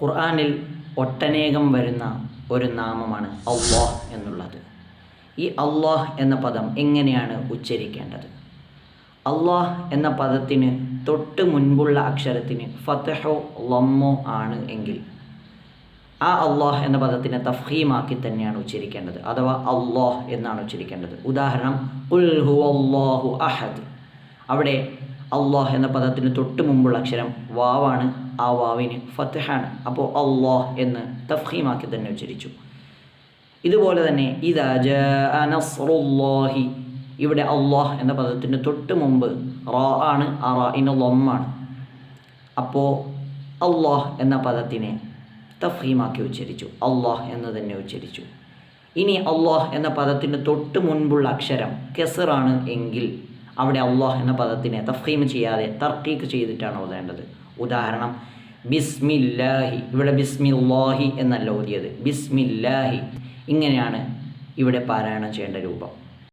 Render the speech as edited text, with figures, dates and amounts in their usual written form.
ഖുർആനിൽ ഒട്ടനേകം വരുന്ന ഒരു നാമമാണ് അല്ലാഹ് എന്നുള്ളത്. ഈ അല്ലാഹ് എന്ന പദം എങ്ങനെയാണ് ഉച്ചരിക്കേണ്ടത്? അല്ലാഹ് എന്ന പദത്തിന് തൊട്ട് മുൻപുള്ള അക്ഷരത്തിന് ഫത്ഹോ ലമ്മോ ആണ് എങ്കിൽ ആ അല്ലാഹ് എന്ന പദത്തിനെ തഫ്ഹീമാക്കി തന്നെയാണ് ഉച്ചരിക്കേണ്ടത്, അഥവാ അല്ലാഹ് എന്നാണ് ഉച്ചരിക്കേണ്ടത്. ഉദാഹരണം, ഖുൽ ഹുവല്ലാഹു അഹദ്. അവിടെ അല്ലാഹ് എന്ന പദത്തിന് തൊട്ട് മുമ്പുള്ള അക്ഷരം വാവാണ്, ആ വാവിന് ഫത്ഹാണ്. അപ്പോൾ അല്ലാഹ് എന്ന് തഫ്ഹീമാക്കി തന്നെ ഉച്ചരിച്ചു. ഇതുപോലെ തന്നെ ഇദാ ജാഅ നസ്റുല്ലാഹി, ഇവിടെ അല്ലാഹ് എന്ന പദത്തിന് തൊട്ട് മുമ്പ് റാ ആണ്, ആ റാഇന് ലമ്മാണ്. അപ്പോൾ അല്ലാഹ് എന്ന പദത്തിനെ തഫ്ഹീമാക്കി ഉച്ചരിച്ചു, അല്ലാഹ് എന്ന് തന്നെ ഉച്ചരിച്ചു. ഇനി അല്ലാഹ് എന്ന പദത്തിന് തൊട്ട് മുൻപുള്ള അക്ഷരം കെസറാണ് എങ്കിൽ അവിടെ അല്ലാഹ് എന്ന പദത്തിനെ തഫ്ഹീം ചെയ്യാതെ തർക്കീക്ക് ചെയ്തിട്ടാണ് ഓതേണ്ടത്. ഉദാഹരണം, ബിസ്മില്ലാഹി. ഇവിടെ ബിസ്മില്ലാഹി എന്നല്ല ഓതിയത്, ബിസ്മില്ലാഹി. ഇങ്ങനെയാണ് ഇവിടെ പാരായണം ചെയ്യേണ്ട രൂപം.